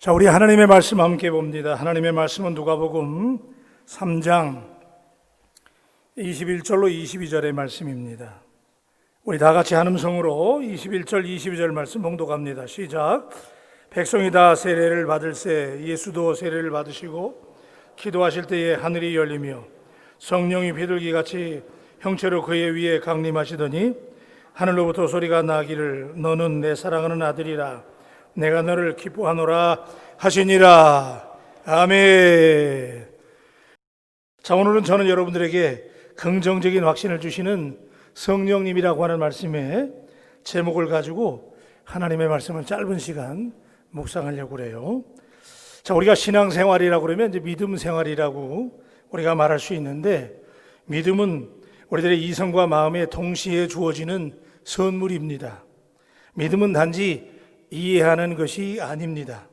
자, 우리 하나님의 말씀 함께 봅니다. 하나님의 말씀은 누가복음 3장 21절로 22절의 말씀입니다. 우리 다 같이 한 음성으로 21절, 22절 말씀 봉독합니다. 시작. 백성이 다 세례를 받을새 예수도 세례를 받으시고 기도하실 때에 하늘이 열리며 성령이 비둘기같이 형체로 그의 위에 강림하시더니 하늘로부터 소리가 나기를 너는 내 사랑하는 아들이라 내가 너를 기뻐하노라 하시니라. 아멘. 자, 오늘은 저는 여러분들에게 긍정적인 확신을 주시는 성령님이라고 하는 말씀의 제목을 가지고 하나님의 말씀을 짧은 시간 묵상하려고 그래요. 자, 우리가 신앙생활이라고 그러면 이제 믿음 생활이라고 우리가 말할 수 있는데, 믿음은 우리들의 이성과 마음에 동시에 주어지는 선물입니다. 믿음은 단지 이해하는 것이 아닙니다.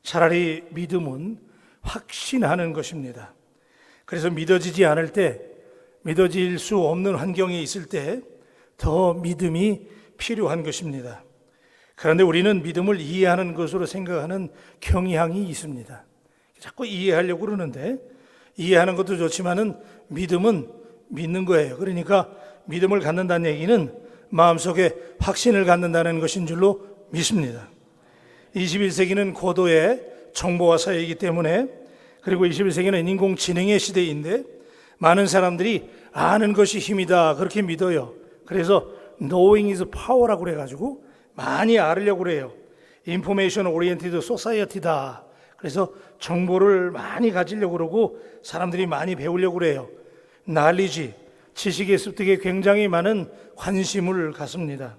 차라리 믿음은 확신하는 것입니다. 그래서 믿어지지 않을 때, 믿어질 수 없는 환경에 있을 때 더 믿음이 필요한 것입니다. 그런데 우리는 믿음을 이해하는 것으로 생각하는 경향이 있습니다. 자꾸 이해하려고 그러는데, 이해하는 것도 좋지만은 믿음은 믿는 거예요. 그러니까 믿음을 갖는다는 얘기는 마음속에 확신을 갖는다는 것인 줄로 믿습니다. 21세기는 고도의 정보화 사회이기 때문에, 그리고 21세기는 인공지능의 시대인데 많은 사람들이 아는 것이 힘이다 그렇게 믿어요. 그래서 knowing is power라고 그래가지고 많이 알으려고 그래요. Information Oriented Society다. 그래서 정보를 많이 가지려고 그러고 사람들이 많이 배우려고 그래요. knowledge, 지식의 습득에 굉장히 많은 관심을 갖습니다.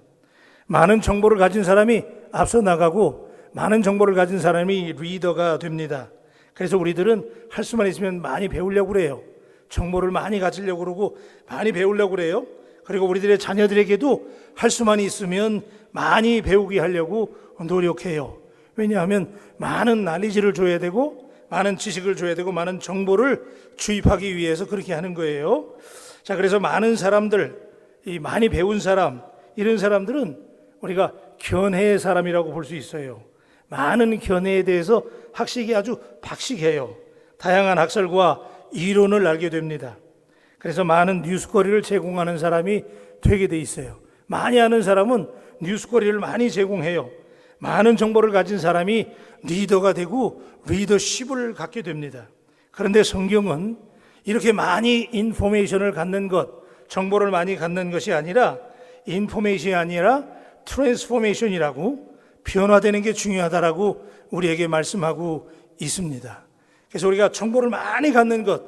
많은 정보를 가진 사람이 앞서 나가고 많은 정보를 가진 사람이 리더가 됩니다. 그래서 우리들은 할 수만 있으면 많이 배우려고 그래요. 정보를 많이 가지려고 그러고 많이 배우려고 그래요. 그리고 우리들의 자녀들에게도 할 수만 있으면 많이 배우게 하려고 노력해요. 왜냐하면 많은 날리지를 줘야 되고 많은 지식을 줘야 되고 많은 정보를 주입하기 위해서 그렇게 하는 거예요. 자, 그래서 많은 사람들, 이 많이 배운 사람, 이런 사람들은 우리가 견해의 사람이라고 볼 수 있어요. 많은 견해에 대해서 학식이 아주 박식해요. 다양한 학설과 이론을 알게 됩니다. 그래서 많은 뉴스거리를 제공하는 사람이 되게 돼 있어요. 많이 아는 사람은 뉴스거리를 많이 제공해요. 많은 정보를 가진 사람이 리더가 되고 리더십을 갖게 됩니다. 그런데 성경은 이렇게 많이 인포메이션을 갖는 것, 정보를 많이 갖는 것이 아니라 인포메이션이 아니라 트랜스포메이션이라고, 변화되는 게 중요하다라고 우리에게 말씀하고 있습니다. 그래서 우리가 정보를 많이 갖는 것,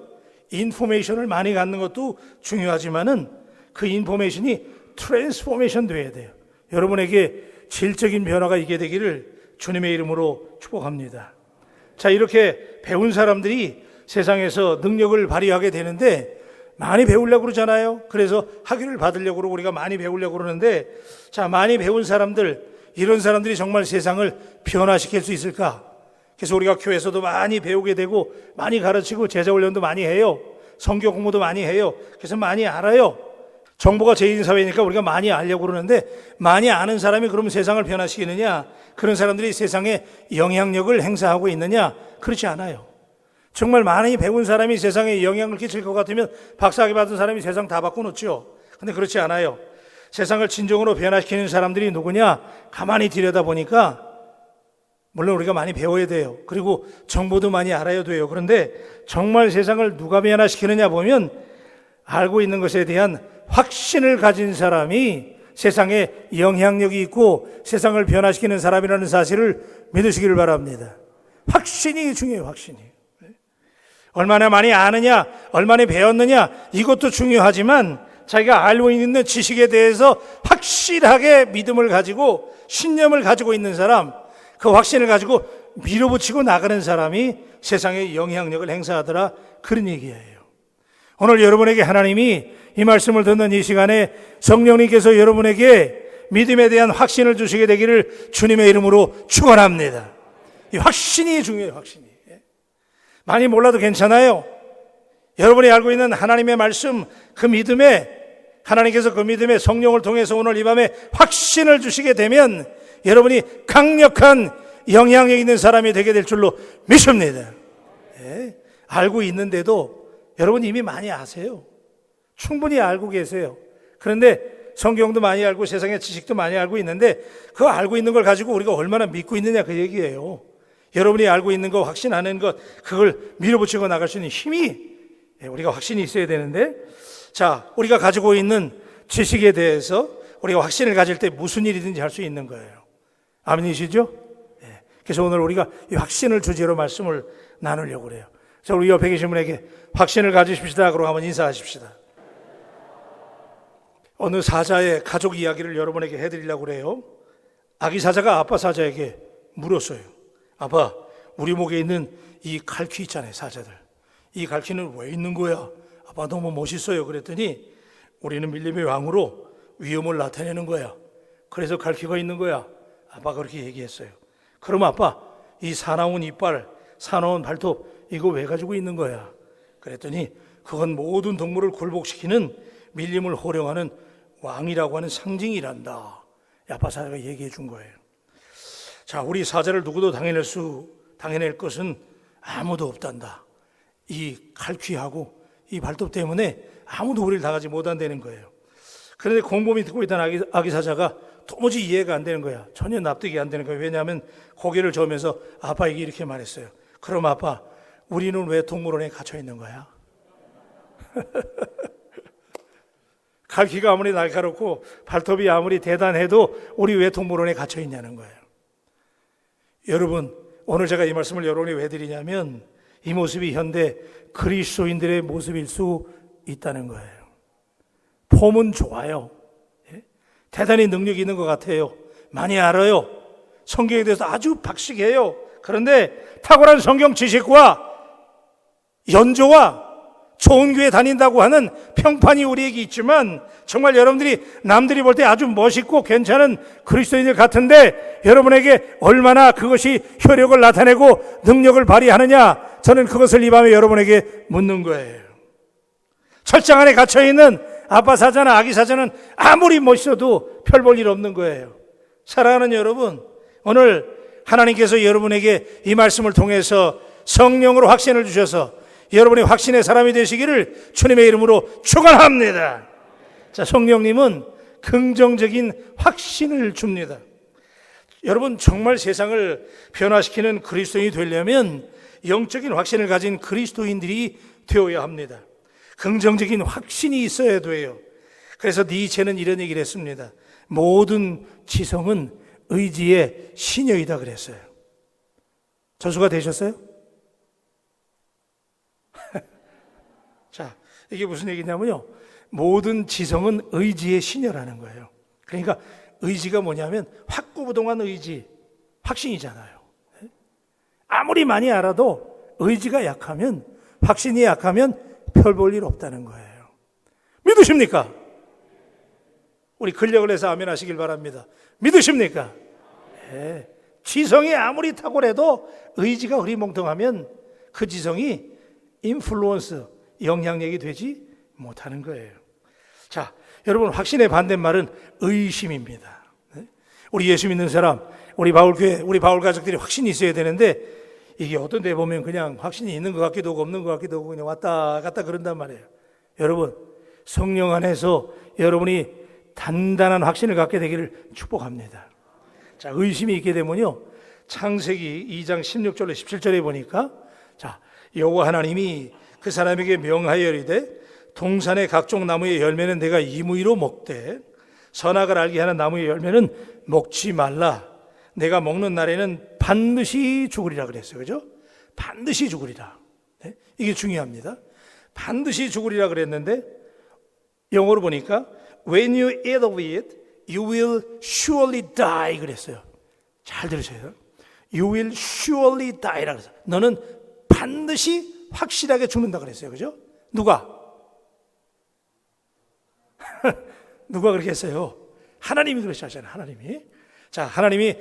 인포메이션을 많이 갖는 것도 중요하지만은 그 인포메이션이 트랜스포메이션 돼야 돼요. 여러분에게 질적인 변화가 있게 되기를 주님의 이름으로 축복합니다. 자, 이렇게 배운 사람들이 세상에서 능력을 발휘하게 되는데 많이 배우려고 그러잖아요. 그래서 학위를 받으려고 그러고 우리가 많이 배우려고 그러는데, 자, 많이 배운 사람들, 이런 사람들이 정말 세상을 변화시킬 수 있을까? 그래서 우리가 교회에서도 많이 배우게 되고 많이 가르치고 제자 훈련도 많이 해요. 성경 공부도 많이 해요. 그래서 많이 알아요. 정보가 제인 사회니까 우리가 많이 알려고 그러는데, 많이 아는 사람이 그러면 세상을 변화시키느냐? 그런 사람들이 세상에 영향력을 행사하고 있느냐? 그렇지 않아요. 정말 많이 배운 사람이 세상에 영향을 끼칠 것 같으면 박사학위 받은 사람이 세상 다 바꿔놓죠. 근데 그렇지 않아요. 세상을 진정으로 변화시키는 사람들이 누구냐? 가만히 들여다보니까, 물론 우리가 많이 배워야 돼요. 그리고 정보도 많이 알아야 돼요. 그런데 정말 세상을 누가 변화시키느냐 보면 알고 있는 것에 대한 확신을 가진 사람이 세상에 영향력이 있고 세상을 변화시키는 사람이라는 사실을 믿으시기를 바랍니다. 확신이 중요해요. 확신이. 얼마나 많이 아느냐, 얼마나 배웠느냐, 이것도 중요하지만 자기가 알고 있는 지식에 대해서 확실하게 믿음을 가지고 신념을 가지고 있는 사람, 그 확신을 가지고 밀어붙이고 나가는 사람이 세상에 영향력을 행사하더라, 그런 얘기예요. 오늘 여러분에게 하나님이 이 말씀을 듣는 이 시간에 성령님께서 여러분에게 믿음에 대한 확신을 주시게 되기를 주님의 이름으로 축원합니다. 이 확신이 중요해요. 확신이. 많이 몰라도 괜찮아요. 여러분이 알고 있는 하나님의 말씀, 그 믿음에, 하나님께서 그 믿음에 성령을 통해서 오늘 이 밤에 확신을 주시게 되면 여러분이 강력한 영향력 있는 사람이 되게 될 줄로 믿습니다. 예, 알고 있는데도 여러분 이미 많이 아세요. 충분히 알고 계세요. 그런데 성경도 많이 알고 세상의 지식도 많이 알고 있는데 그 알고 있는 걸 가지고 우리가 얼마나 믿고 있느냐 그 얘기예요. 여러분이 알고 있는 거, 확신하는 것, 그걸 밀어붙이고 나갈 수 있는 힘이 우리가 확신이 있어야 되는데, 자, 우리가 가지고 있는 지식에 대해서 우리가 확신을 가질 때 무슨 일이든지 할 수 있는 거예요. 아멘이시죠? 그래서 오늘 우리가 이 확신을 주제로 말씀을 나누려고 그래요. 자, 우리 옆에 계신 분에게 확신을 가지십시다 그러고 한번 인사하십시다. 어느 사자의 가족 이야기를 여러분에게 해드리려고 그래요. 아기 사자가 아빠 사자에게 물었어요. 아빠, 우리 목에 있는 이 갈퀴 있잖아요, 사자들. 이 갈퀴는 왜 있는 거야? 아빠 너무 멋있어요. 그랬더니 우리는 밀림의 왕으로 위험을 나타내는 거야. 그래서 갈퀴가 있는 거야. 아빠가 그렇게 얘기했어요. 그럼 아빠, 이 사나운 이빨, 사나운 발톱 이거 왜 가지고 있는 거야? 그랬더니 그건 모든 동물을 굴복시키는 밀림을 호령하는 왕이라고 하는 상징이란다. 아빠 사자가 얘기해 준 거예요. 자, 우리 사자를 누구도 당해낼 것은 아무도 없단다. 이 갈퀴하고 이 발톱 때문에 아무도 우리를 당하지 못한다는 거예요. 그런데 곰곰이 듣고 있던 아기 사자가 도무지 이해가 안 되는 거야. 전혀 납득이 안 되는 거야. 왜냐하면 고개를 저으면서 아빠에게 이렇게 말했어요. 그럼 아빠, 우리는 왜 동물원에 갇혀 있는 거야? 갈퀴가 아무리 날카롭고 발톱이 아무리 대단해도 우리 왜 동물원에 갇혀 있냐는 거예요. 여러분, 오늘 제가 이 말씀을 여러분이 왜 드리냐면 이 모습이 현대 그리스도인들의 모습일 수 있다는 거예요. 폼은 좋아요. 대단히 능력이 있는 것 같아요. 많이 알아요. 성경에 대해서 아주 박식해요. 그런데 탁월한 성경 지식과 연조와 좋은 교회 다닌다고 하는 평판이 우리에게 있지만 정말 여러분들이 남들이 볼 때 아주 멋있고 괜찮은 그리스도인들 같은데 여러분에게 얼마나 그것이 효력을 나타내고 능력을 발휘하느냐, 저는 그것을 이 밤에 여러분에게 묻는 거예요. 철장 안에 갇혀있는 아빠 사자나 아기 사자는 아무리 멋있어도 별 볼 일 없는 거예요. 사랑하는 여러분, 오늘 하나님께서 여러분에게 이 말씀을 통해서 성령으로 확신을 주셔서 여러분이 확신의 사람이 되시기를 주님의 이름으로 축원합니다. 자, 성령님은 긍정적인 확신을 줍니다. 여러분, 정말 세상을 변화시키는 그리스도인이 되려면 영적인 확신을 가진 그리스도인들이 되어야 합니다. 긍정적인 확신이 있어야 돼요. 그래서 니체는 이런 얘기를 했습니다. 모든 지성은 의지의 시녀이다 그랬어요. 저수가 되셨어요? 자, 이게 무슨 얘기냐면요, 모든 지성은 의지의 시녀라는 거예요. 그러니까 의지가 뭐냐면 확고부동한 의지, 확신이잖아요. 아무리 많이 알아도 의지가 약하면, 확신이 약하면 별 볼 일 없다는 거예요. 믿으십니까? 우리 근력을 해서 아멘 하시길 바랍니다. 믿으십니까? 네. 지성이 아무리 탁월해도 의지가 흐리멍텅하면 그 지성이 인플루언스, 영향력이 되지 못하는 거예요. 자, 여러분, 확신의 반대말은 의심입니다. 우리 예수 믿는 사람, 우리 바울교회, 우리 바울 가족들이 확신이 있어야 되는데 이게 어떤 데 보면 그냥 확신이 있는 것 같기도 하고 없는 것 같기도 하고 그냥 왔다 갔다 그런단 말이에요. 여러분, 성령 안에서 여러분이 단단한 확신을 갖게 되기를 축복합니다. 자, 의심이 있게 되면요, 창세기 2장 16절로 17절에 보니까, 자, 여호와 하나님이 그 사람에게 명하여 이르되 동산의 각종 나무의 열매는 내가 임의로 먹되 선악을 알게 하는 나무의 열매는 먹지 말라. 내가 먹는 날에는 반드시 죽으리라 그랬어요. 그죠? 반드시 죽으리라. 네? 이게 중요합니다. 반드시 죽으리라 그랬는데 영어로 보니까 When you eat of it, you will surely die 그랬어요. 잘 들으세요. You will surely die라 그랬어요. 너는 반드시 확실하게 죽는다 그랬어요. 그죠? 누가? 누가 그렇게 했어요? 하나님이 그러셨잖아요. 하나님이. 자, 하나님이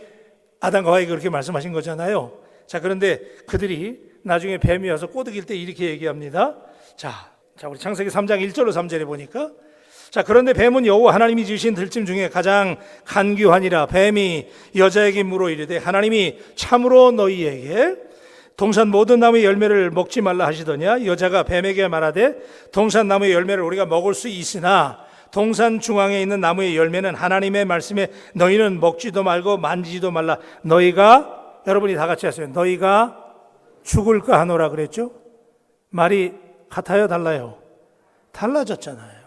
아담과 하와에게 그렇게 말씀하신 거잖아요. 자, 그런데 그들이 나중에 뱀이 와서 꼬드길 때 이렇게 얘기합니다. 자, 우리 창세기 3장 1절로 3절에 보니까 자, 그런데 뱀은 여호와 하나님이 지으신 들짐 중에 가장 간교하니라. 뱀이 여자에게 물어 이르되 하나님이 참으로 너희에게 동산 모든 나무의 열매를 먹지 말라 하시더냐. 여자가 뱀에게 말하되 동산 나무의 열매를 우리가 먹을 수 있으나 동산 중앙에 있는 나무의 열매는 하나님의 말씀에 너희는 먹지도 말고 만지지도 말라. 너희가, 여러분이 다 같이 하세요. 너희가 죽을까 하노라 그랬죠? 말이 같아요, 달라요? 달라졌잖아요.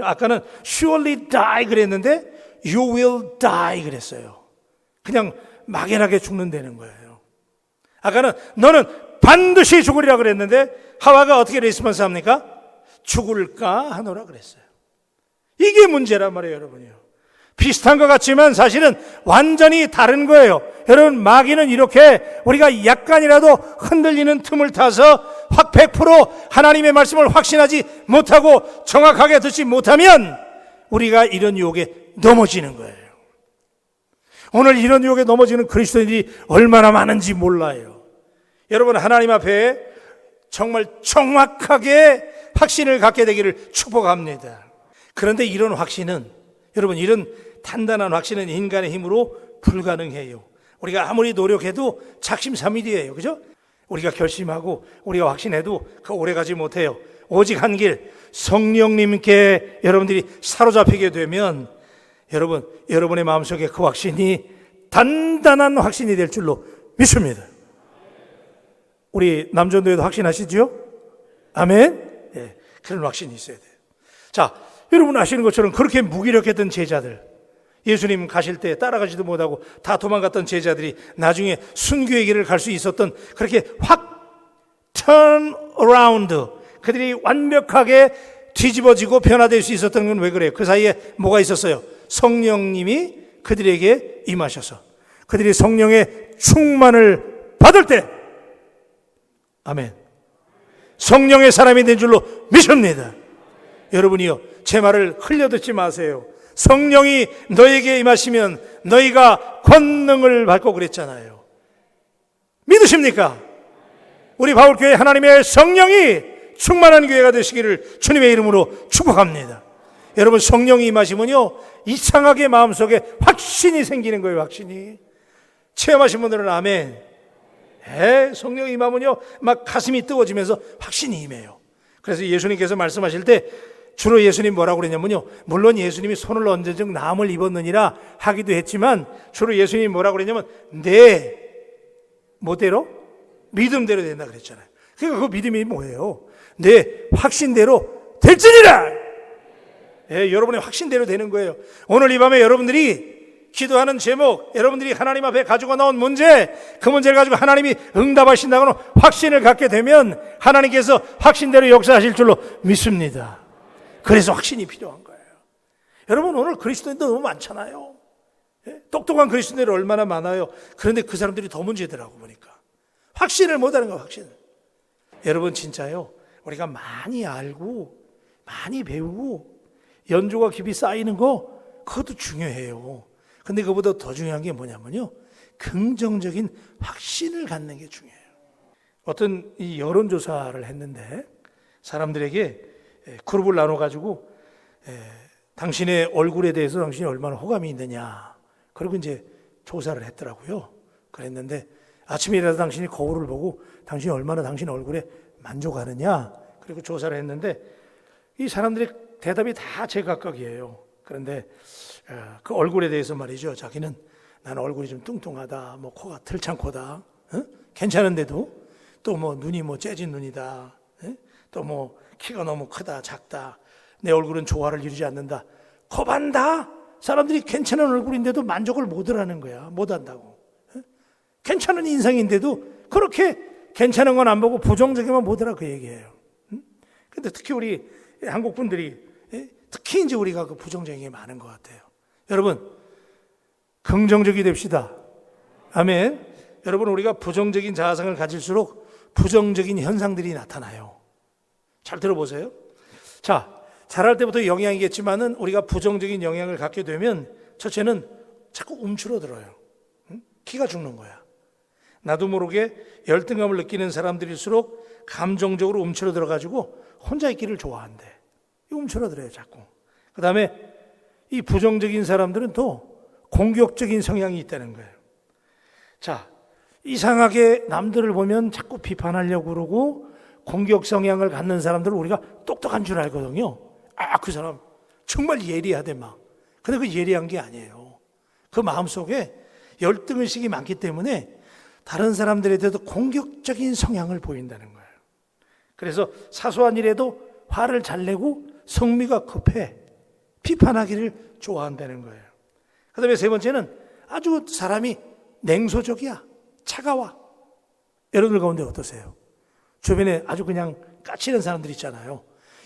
아까는 surely die 그랬는데 you will die 그랬어요. 그냥 막연하게 죽는다는 거예요. 아까는 너는 반드시 죽으리라 그랬는데 하와가 어떻게 레스폰스 합니까? 죽을까 하노라 그랬어요. 이게 문제란 말이에요, 여러분이요. 비슷한 것 같지만 사실은 완전히 다른 거예요. 여러분, 마귀는 이렇게 우리가 약간이라도 흔들리는 틈을 타서 확 100% 하나님의 말씀을 확신하지 못하고 정확하게 듣지 못하면 우리가 이런 유혹에 넘어지는 거예요. 오늘 이런 유혹에 넘어지는 그리스도인들이 얼마나 많은지 몰라요. 여러분, 하나님 앞에 정말 정확하게 확신을 갖게 되기를 축복합니다. 그런데 이런 확신은, 여러분, 이런 단단한 확신은 인간의 힘으로 불가능해요. 우리가 아무리 노력해도 작심삼일이에요. 그죠? 우리가 결심하고 우리가 확신해도 그 오래가지 못해요. 오직 한 길, 성령님께 여러분들이 사로잡히게 되면 여러분, 여러분의 마음속에 그 확신이 단단한 확신이 될 줄로 믿습니다. 우리 남전도에도 확신하시죠? 아멘? 네, 그런 확신이 있어야 돼요. 자, 여러분 아시는 것처럼 그렇게 무기력했던 제자들, 예수님 가실 때 따라가지도 못하고 다 도망갔던 제자들이 나중에 순교의 길을 갈 수 있었던, 그렇게 확 turn around, 그들이 완벽하게 뒤집어지고 변화될 수 있었던 건 왜 그래요? 그 사이에 뭐가 있었어요? 성령님이 그들에게 임하셔서 그들이 성령의 충만을 받을 때, 아멘, 성령의 사람이 된 줄로 믿습니다. 여러분이요, 제 말을 흘려듣지 마세요. 성령이 너에게 임하시면 너희가 권능을 받고 그랬잖아요. 믿으십니까? 우리 바울교회 하나님의 성령이 충만한 교회가 되시기를 주님의 이름으로 축복합니다. 여러분, 성령이 임하시면요, 이상하게 마음속에 확신이 생기는 거예요. 확신이. 체험하신 분들은 아멘. 성령이 임하면요, 막 가슴이 뜨거워지면서 확신이 임해요. 그래서 예수님께서 말씀하실 때 주로 예수님 뭐라고 그랬냐면요, 물론 예수님이 손을 얹은 즉 나음을 입었느니라 하기도 했지만 주로 예수님이 뭐라고 그랬냐면 내 뭐대로? 믿음대로 된다 그랬잖아요. 그러니까 그 믿음이 뭐예요? 내 확신대로 될지니라. 여러분의 확신대로 되는 거예요. 오늘 이 밤에 여러분들이 기도하는 제목, 여러분들이 하나님 앞에 가지고 나온 문제, 그 문제를 가지고 하나님이 응답하신다고는 확신을 갖게 되면 하나님께서 확신대로 역사하실 줄로 믿습니다. 그래서 확신이 필요한 거예요. 여러분, 오늘 그리스도인도 너무 많잖아요. 똑똑한 그리스도인들이 얼마나 많아요. 그런데 그 사람들이 더 문제더라고 보니까. 확신을 못하는 거예요. 확신. 여러분, 진짜요, 우리가 많이 알고 많이 배우고 연조가 깊이 쌓이는 거, 그것도 중요해요. 근데 그보다 더 중요한 게 뭐냐면요, 긍정적인 확신을 갖는 게 중요해요. 어떤 이 여론조사를 했는데 사람들에게 그룹을 나눠가지고 당신의 얼굴에 대해서 당신이 얼마나 호감이 있느냐, 그리고 이제 조사를 했더라고요. 그랬는데 아침에 일어나서 당신이 거울을 보고 당신이 얼마나 당신 얼굴에 만족하느냐, 그리고 조사를 했는데 이 사람들의 대답이 다 제각각이에요. 그런데 그 얼굴에 대해서 말이죠, 자기는 나는 얼굴이 좀 뚱뚱하다, 뭐 코가 틀창코다, 괜찮은데도 또 뭐 눈이 뭐 째진 눈이다, 또 뭐 키가 너무 크다, 작다, 내 얼굴은 조화를 이루지 않는다. 거반다. 사람들이 괜찮은 얼굴인데도 만족을 못하는 거야. 못한다고. 괜찮은 인상인데도 그렇게 괜찮은 건 안 보고 부정적이만 보더라, 그 얘기예요. 근데 특히 우리 한국 분들이, 특히 이제 우리가 그 부정적인 게 많은 것 같아요. 여러분, 긍정적이 됩시다. 아멘. 여러분, 우리가 부정적인 자아상을 가질수록 부정적인 현상들이 나타나요. 잘 들어보세요. 자, 자랄 때부터 영향이겠지만은 우리가 부정적인 영향을 갖게 되면 첫째는 자꾸 움츠러들어요. 키가 죽는 거야. 나도 모르게 열등감을 느끼는 사람들일수록 감정적으로 움츠러들어 가지고 혼자 있기를 좋아한대. 움츠러들어요, 자꾸. 그 다음에 이 부정적인 사람들은 또 공격적인 성향이 있다는 거예요. 자, 이상하게 남들을 보면 자꾸 비판하려고 그러고 공격 성향을 갖는 사람들은 우리가 똑똑한 줄 알거든요. 아, 그 사람 정말 예리하대 막. 근데 그 예리한 게 아니에요. 그 마음속에 열등의식이 많기 때문에 다른 사람들에 대해서 공격적인 성향을 보인다는 거예요. 그래서 사소한 일에도 화를 잘 내고 성미가 급해 비판하기를 좋아한다는 거예요. 그 다음에 세 번째는 아주 사람이 냉소적이야. 차가워. 여러분들 가운데 어떠세요? 주변에 아주 그냥 까칠한 사람들 있잖아요.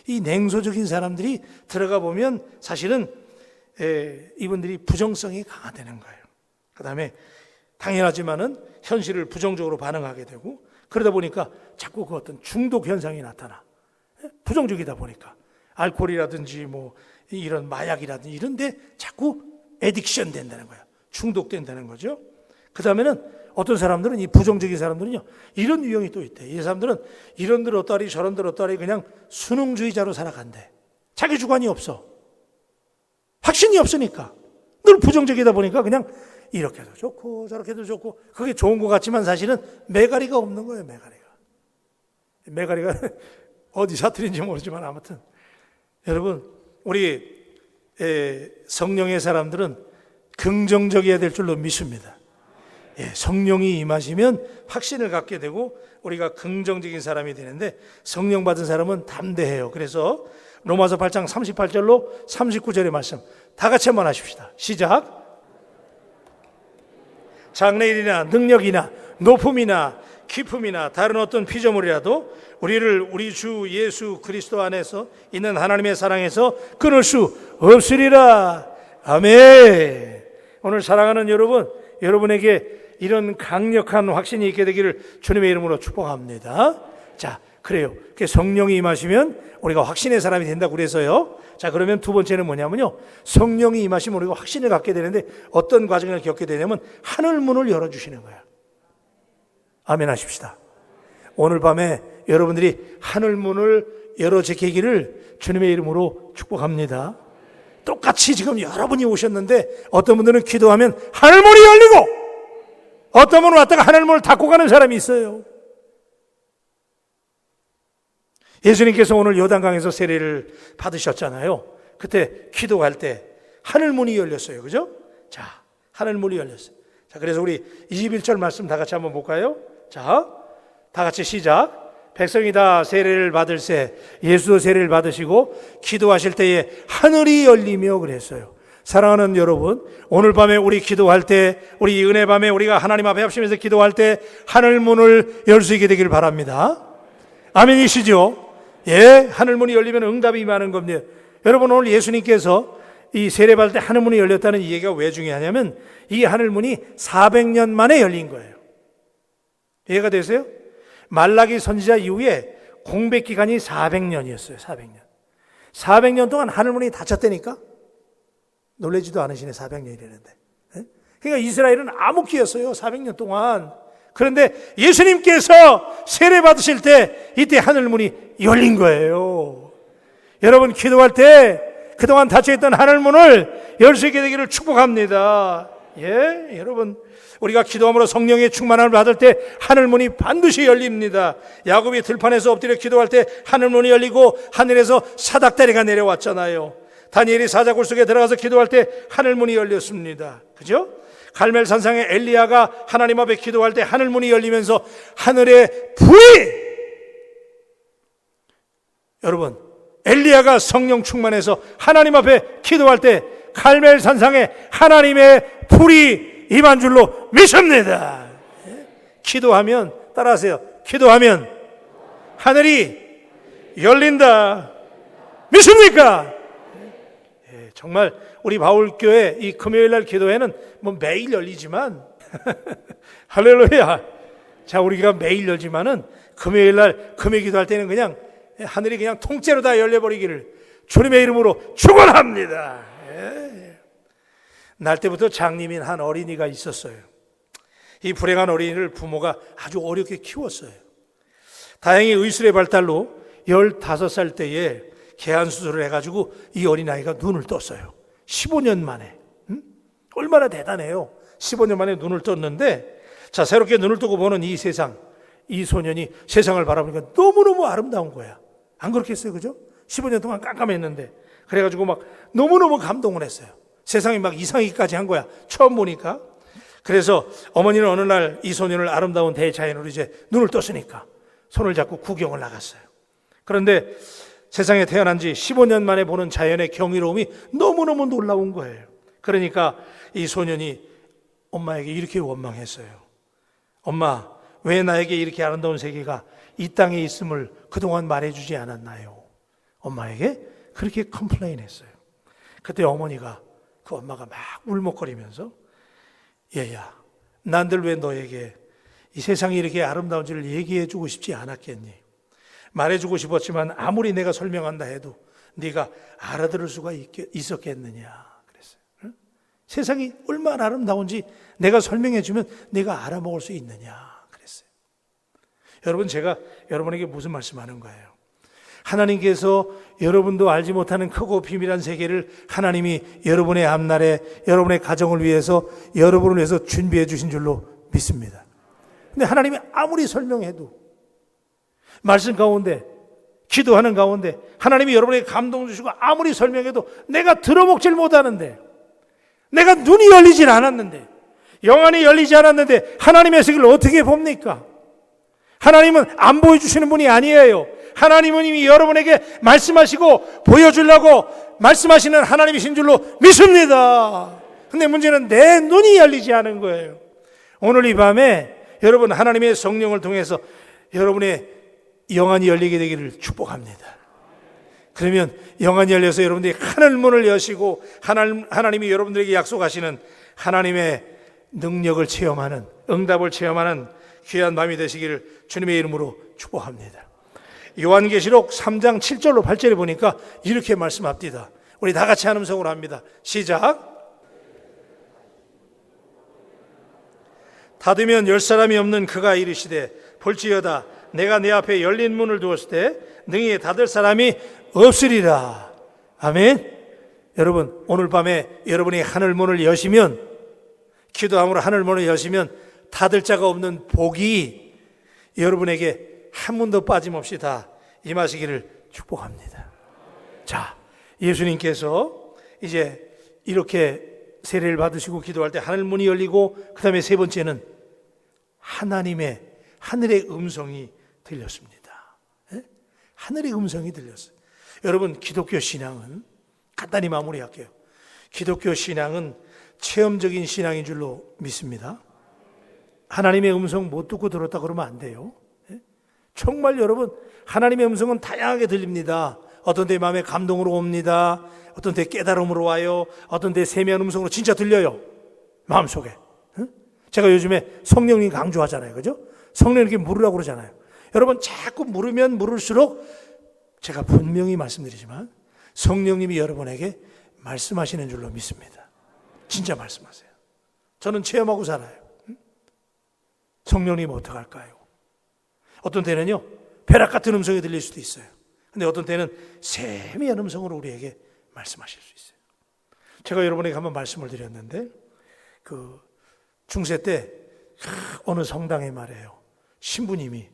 이 냉소적인 사람들이 들어가 보면 사실은 이분들이 부정성이 강하다는 거예요. 그 다음에 당연하지만은 현실을 부정적으로 반응하게 되고 그러다 보니까 자꾸 그 어떤 중독 현상이 나타나. 부정적이다 보니까 알코올이라든지 뭐 이런 마약이라든지 이런데 자꾸 애딕션 된다는 거야. 중독된다는 거죠. 그 다음에는 어떤 사람들은 이 부정적인 사람들은요 이런 유형이 또 있대. 이 사람들은 이런들 어떠리 저런들 어떠리 그냥 수능주의자로 살아간대. 자기 주관이 없어. 확신이 없으니까 늘 부정적이다 보니까 그냥 이렇게도 좋고 저렇게도 좋고 그게 좋은 것 같지만 사실은 매가리가 없는 거예요. 매가리가 어디 사투리인지 모르지만 아무튼 여러분 우리 성령의 사람들은 긍정적이어야 될 줄로 믿습니다. 성령이 임하시면 확신을 갖게 되고 우리가 긍정적인 사람이 되는데 성령 받은 사람은 담대해요. 그래서 로마서 8장 38절로 39절의 말씀 다 같이 한번 하십시다. 시작. 장래일이나 능력이나 높음이나 깊음이나 다른 어떤 피조물이라도 우리를 우리 주 예수 그리스도 안에서 있는 하나님의 사랑에서 끊을 수 없으리라. 아멘. 오늘 사랑하는 여러분, 여러분에게 이런 강력한 확신이 있게 되기를 주님의 이름으로 축복합니다. 자, 그래요. 성령이 임하시면 우리가 확신의 사람이 된다고 그래서요. 자, 그러면 두 번째는 뭐냐면요. 성령이 임하시면 우리가 확신을 갖게 되는데 어떤 과정을 겪게 되냐면 하늘문을 열어주시는 거야. 아멘 하십시다. 오늘 밤에 여러분들이 하늘문을 열어 제끼기를 주님의 이름으로 축복합니다. 똑같이 지금 여러분이 오셨는데 어떤 분들은 기도하면 하늘문이 열리고 어떤 분은 왔다가 하늘문을 닫고 가는 사람이 있어요. 예수님께서 오늘 요단강에서 세례를 받으셨잖아요. 그때 기도할 때 하늘문이 열렸어요. 그죠? 자, 하늘문이 열렸어요. 자, 그래서 우리 21절 말씀 다 같이 한번 볼까요? 자, 다 같이 시작. 백성이 다 세례를 받을세 예수도 세례를 받으시고 기도하실 때에 하늘이 열리며 그랬어요. 사랑하는 여러분, 오늘 밤에 우리 기도할 때, 우리 은혜 밤에 우리가 하나님 앞에 합심해서 기도할 때 하늘문을 열 수 있게 되길 바랍니다. 아멘이시죠? 예, 하늘문이 열리면 응답이 임하는 겁니다. 여러분, 오늘 예수님께서 이 세례받을 때 하늘문이 열렸다는 이 얘기가 왜 중요하냐면 이 하늘문이 400년 만에 열린 거예요. 이해가 되세요? 말라기 선지자 이후에 공백 기간이 400년이었어요. 400년. 400년 동안 하늘문이 닫혔다니까? 놀라지도 않으시네. 400년이라는데. 그러니까 이스라엘은 암흑기였어요. 400년 동안. 그런데 예수님께서 세례 받으실 때 이때 하늘문이 열린 거예요. 여러분 기도할 때 그동안 닫혀있던 하늘문을 열 수 있게 되기를 축복합니다. 예, 여러분 우리가 기도함으로 성령의 충만함을 받을 때 하늘문이 반드시 열립니다. 야곱이 들판에서 엎드려 기도할 때 하늘문이 열리고 하늘에서 사닥다리가 내려왔잖아요. 다니엘이 사자굴 속에 들어가서 기도할 때 하늘문이 열렸습니다. 그죠? 갈멜산상의 엘리야가 하나님 앞에 기도할 때 하늘문이 열리면서 하늘의 불이 여러분 엘리야가 성령 충만해서 하나님 앞에 기도할 때 갈멜산상에 하나님의 불이 임한 줄로 믿습니다. 기도하면 따라하세요. 기도하면 하늘이 열린다. 믿습니까? 정말 우리 바울교회 이 금요일날 기도회는 뭐 매일 열리지만 할렐루야. 자, 우리가 매일 열지만은 금요일날 금요 기도할 때는 그냥 하늘이 그냥 통째로 다 열려버리기를 주님의 이름으로 축원합니다. 날 때부터 장님인 한 어린이가 있었어요. 이 불행한 어린이를 부모가 아주 어렵게 키웠어요. 다행히 의술의 발달로 15살 때에 개안 수술을 해가지고 이 어린아이가 눈을 떴어요. 15년 만에. 얼마나 대단해요. 15년 만에 눈을 떴는데, 자, 새롭게 눈을 뜨고 보는 이 세상, 이 소년이 세상을 바라보니까 너무너무 아름다운 거야. 안 그렇겠어요? 그죠? 15년 동안 깜깜했는데. 그래가지고 막 너무너무 감동을 했어요. 세상이 막 이상하기까지 한 거야. 처음 보니까. 그래서 어머니는 어느 날 이 소년을 아름다운 대자연으로 이제 눈을 떴으니까 손을 잡고 구경을 나갔어요. 그런데 세상에 태어난 지 15년 만에 보는 자연의 경이로움이 너무너무 놀라운 거예요. 그러니까 이 소년이 엄마에게 이렇게 원망했어요. 엄마, 왜 나에게 이렇게 아름다운 세계가 이 땅에 있음을 그동안 말해주지 않았나요? 엄마에게 그렇게 컴플레인 했어요. 그때 어머니가, 그 엄마가 막 울먹거리면서, 얘야, 난들 왜 너에게 이 세상이 이렇게 아름다운지를 얘기해주고 싶지 않았겠니? 말해주고 싶었지만 아무리 내가 설명한다 해도 네가 알아들을 수가 있었겠느냐 그랬어요. 응? 세상이 얼마나 아름다운지 내가 설명해주면 네가 알아먹을 수 있느냐 그랬어요. 여러분, 제가 여러분에게 무슨 말씀하는 거예요? 하나님께서 여러분도 알지 못하는 크고 비밀한 세계를 하나님이 여러분의 앞날에 여러분의 가정을 위해서, 여러분을 위해서 준비해 주신 줄로 믿습니다. 근데 하나님이 아무리 설명해도, 말씀 가운데, 기도하는 가운데 하나님이 여러분에게 감동 주시고 아무리 설명해도 내가 들어먹질 못하는데, 내가 눈이 열리질 않았는데, 영안이 열리지 않았는데 하나님의 세계를 어떻게 봅니까? 하나님은 안 보여주시는 분이 아니에요. 하나님은 이미 여러분에게 말씀하시고 보여주려고 말씀하시는 하나님이신 줄로 믿습니다. 근데 문제는 내 눈이 열리지 않은 거예요. 오늘 이 밤에 여러분, 하나님의 성령을 통해서 여러분의 영안이 열리게 되기를 축복합니다. 그러면 영안이 열려서 여러분들이 하늘문을 여시고 하나님이 여러분들에게 약속하시는 하나님의 능력을 체험하는, 응답을 체험하는 귀한 밤이 되시기를 주님의 이름으로 축복합니다. 요한계시록 3장 7절로 8절에 보니까 이렇게 말씀합니다. 우리 다 같이 한 음성으로 합니다. 시작. 닫으면 열 사람이 없는 그가 이르시되, 볼지어다 내가 내 앞에 열린 문을 두었을 때 능히 닫을 사람이 없으리라. 아멘. 여러분, 오늘 밤에 여러분이 하늘문을 여시면, 기도함으로 하늘문을 여시면 닫을 자가 없는 복이 여러분에게 한 문도 빠짐없이 다 임하시기를 축복합니다. 자, 예수님께서 이제 이렇게 세례를 받으시고 기도할 때 하늘문이 열리고, 그 다음에 세 번째는 하늘의 음성이 들렸습니다. 네? 하늘의 음성이 들렸어요. 여러분, 기독교 신앙은, 간단히 마무리할게요. 기독교 신앙은 체험적인 신앙인 줄로 믿습니다. 하나님의 음성 못 듣고 들었다 그러면 안 돼요. 정말 여러분, 하나님의 음성은 다양하게 들립니다. 어떤 때 마음에 감동으로 옵니다. 어떤 때 깨달음으로 와요. 어떤 때 세미한 음성으로 진짜 들려요. 마음속에. 제가 요즘에 성령님 강조하잖아요. 그죠? 성령 이렇게 물으라고 그러잖아요. 여러분, 자꾸 물으면 물을수록 제가 분명히 말씀드리지만 성령님이 여러분에게 말씀하시는 줄로 믿습니다. 진짜 말씀하세요. 저는 체험하고 살아요. 성령님 어떡할까요? 어떤 때는요, 벼락 같은 음성이 들릴 수도 있어요. 근데 어떤 때는 세미한 음성으로 우리에게 말씀하실 수 있어요. 제가 여러분에게 한번 말씀을 드렸는데, 그 중세 때 어느 성당에 말이에요, 신부님이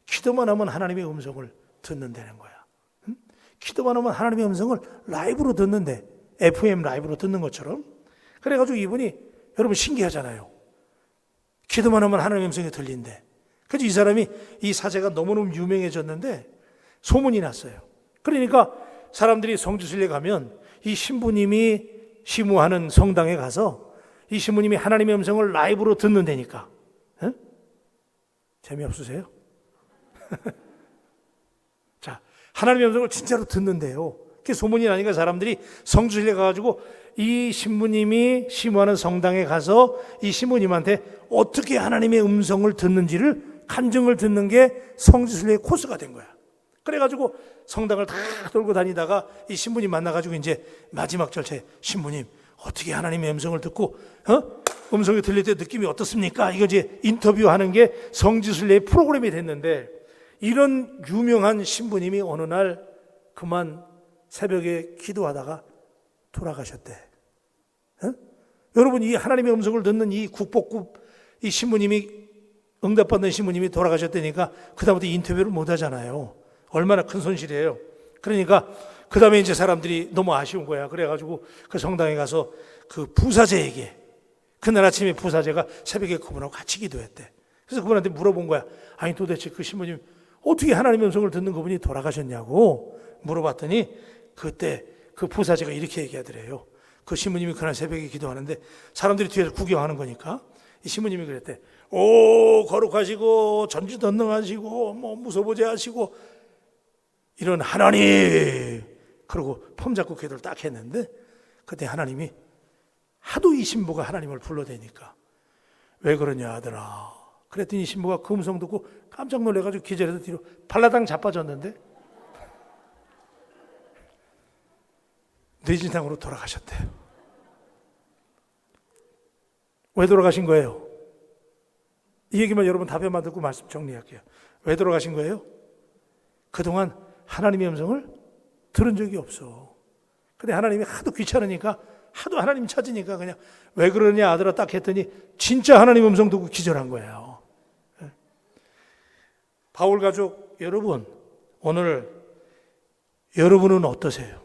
기도만 하면 하나님의 음성을 듣는다는 거야. 기도만 하면 하나님의 음성을 라이브로 듣는데, FM 라이브로 듣는 것처럼. 그래가지고 이분이, 여러분 신기하잖아요. 기도만 하면 하나님의 음성이 들린대. 그래서 이 사람이, 이 사제가 너무너무 유명해졌는데 소문이 났어요. 그러니까 사람들이 성지순례 가면 이 신부님이 시무하는 성당에 가서 이 신부님이 하나님의 음성을 라이브로 듣는다니까. 에? 재미없으세요? 자, 하나님의 음성을 진짜로 듣는데요. 그게 소문이 나니까 사람들이 성지순례 가가지고 이 신부님이 시무하는 성당에 가서 이 신부님한테 어떻게 하나님의 음성을 듣는지를 간증을 듣는 게 성지순례의 코스가 된 거야. 그래가지고 성당을 다 돌고 다니다가 이 신부님 만나가지고 이제 마지막 절차에, 신부님 어떻게 하나님의 음성을 듣고 음성이 들릴 때 느낌이 어떻습니까? 이거 이제 인터뷰하는 게 성지순례의 프로그램이 됐는데, 이런 유명한 신부님이 어느 날 그만 새벽에 기도하다가 돌아가셨대. 어? 여러분, 이 하나님의 음성을 듣는 이 국보급 이 신부님이, 응답받는 신부님이 돌아가셨다니까 그 다음부터 인터뷰를 못 하잖아요. 얼마나 큰 손실이에요. 그러니까 그 다음에 이제 사람들이 너무 아쉬운 거야. 그래가지고 그 성당에 가서 그 부사제에게, 그날 아침에 부사제가 새벽에 그분하고 같이 기도했대. 그래서 그분한테 물어본 거야. 아니 도대체 그 신부님 어떻게 하나님의 음성을 듣는 그분이 돌아가셨냐고 물어봤더니 그때 그 부사제가 이렇게 얘기하더래요. 그 신부님이 그날 새벽에 기도하는데 사람들이 뒤에서 구경하는 거니까 이 신부님이 그랬대. 오, 거룩하시고 전지전능하시고 뭐 무소부재하시고 이런 하나님, 그러고 폼 잡고 기도를 딱 했는데 그때 하나님이 하도 이 신부가 하나님을 불러대니까 왜 그러냐 아들아. 그랬더니 이 신부가 그 음성 듣고 깜짝 놀라가지고 기절해서 뒤로 발라당 자빠졌는데 뇌진탕으로 돌아가셨대요. 왜 돌아가신 거예요? 이 얘기만 여러분 답변만 듣고 말씀 정리할게요. 왜 돌아가신 거예요? 그동안 하나님의 음성을 들은 적이 없어. 근데 하나님이 하도 귀찮으니까, 하도 하나님 찾으니까 그냥 왜 그러냐 아들아 딱 했더니 진짜 하나님 음성 듣고 기절한 거예요. 바울 가족 여러분, 오늘 여러분은 어떠세요?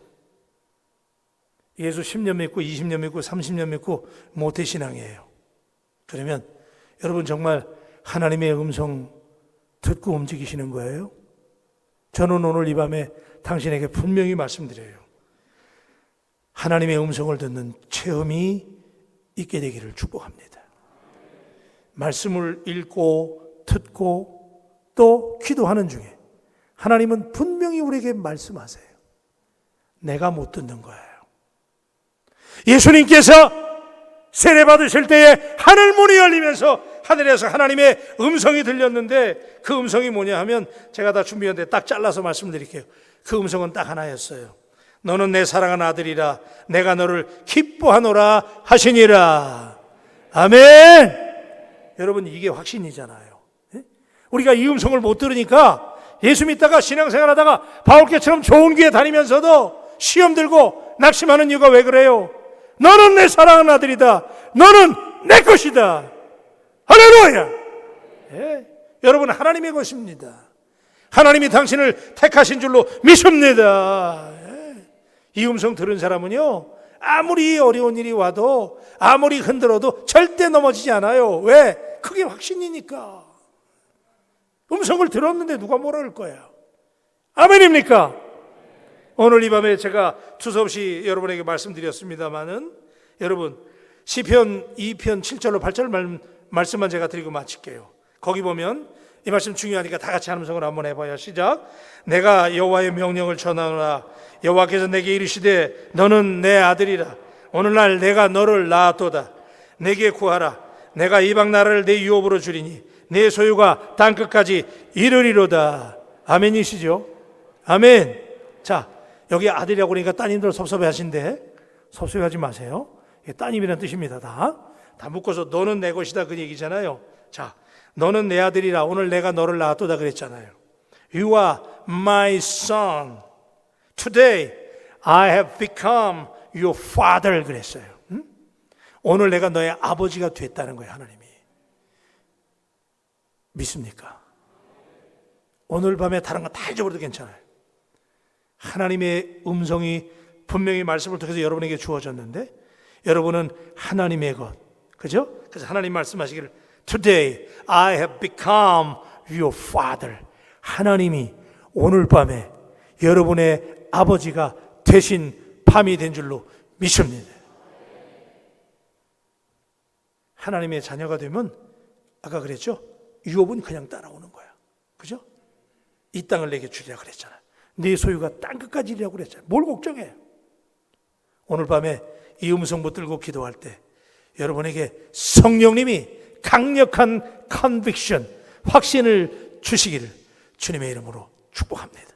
예수 10년 믿고 20년 믿고 30년 믿고 모태신앙이에요. 그러면 여러분 정말 하나님의 음성 듣고 움직이시는 거예요? 저는 오늘 이 밤에 당신에게 분명히 말씀드려요. 하나님의 음성을 듣는 체험이 있게 되기를 축복합니다. 말씀을 읽고 듣고 또 기도하는 중에 하나님은 분명히 우리에게 말씀하세요. 내가 못 듣는 거예요. 예수님께서 세례 받으실 때에 하늘 문이 열리면서 하늘에서 하나님의 음성이 들렸는데 그 음성이 뭐냐 하면 제가 다 준비했는데 딱 잘라서 말씀드릴게요. 그 음성은 딱 하나였어요. 너는 내 사랑하는 아들이라 내가 너를 기뻐하노라 하시니라. 아멘. 여러분 이게 확신이잖아요. 우리가 이 음성을 못 들으니까 예수 믿다가 신앙생활 하다가 바울께처럼 좋은 교회 다니면서도 시험 들고 낙심하는 이유가 왜 그래요? 너는 내 사랑하는 아들이다. 너는 내 것이다. 할렐루야. 예. 여러분 하나님의 것입니다. 하나님이 당신을 택하신 줄로 믿습니다. 예. 이 음성 들은 사람은요, 아무리 어려운 일이 와도 아무리 흔들어도 절대 넘어지지 않아요. 왜? 그게 확신이니까. 음성을 들었는데 누가 뭐라 할 거야. 아멘입니까? 오늘 이 밤에 제가 두서없이 여러분에게 말씀드렸습니다마는 여러분 시편 2편 7절로 8절 말씀만 제가 드리고 마칠게요. 거기 보면 이 말씀 중요하니까 다 같이 함성을 한번 해봐요. 시작. 내가 여호와의 명령을 전하노라. 여호와께서 내게 이르시되 너는 내 아들이라. 오늘날 내가 너를 낳았도다. 내게 구하라. 내가 이방 나라를 내 유업으로 주리니 내 소유가 땅끝까지 이르리로다. 아멘이시죠? 아멘. 자, 여기 아들이라고 그러니까 따님들 섭섭해하신데 섭섭해하지 마세요. 따님이라는 뜻입니다. 다 묶어서 너는 내 것이다 그 얘기잖아요. 자, 너는 내 아들이라. 오늘 내가 너를 낳았도다 그랬잖아요. You are my son. Today I have become your father 그랬어요. 응? 오늘 내가 너의 아버지가 됐다는 거예요. 하나님이. 믿습니까? 오늘 밤에 다른 거 다 잊어버려도 괜찮아요. 하나님의 음성이 분명히 말씀을 통해서 여러분에게 주어졌는데 여러분은 하나님의 것, 그죠? 그래서 하나님 말씀하시기를 Today I have become your father. 하나님이 오늘 밤에 여러분의 아버지가 되신 밤이 된 줄로 믿습니다. 하나님의 자녀가 되면 아까 그랬죠? 유업은 그냥 따라오는 거야. 그죠? 이 땅을 내게 주리라 그랬잖아. 네 소유가 땅끝까지 이라고 그랬잖아. 뭘 걱정해? 오늘 밤에 이 음성 붙들고 기도할 때 여러분에게 성령님이 강력한 컨빅션, 확신을 주시기를 주님의 이름으로 축복합니다.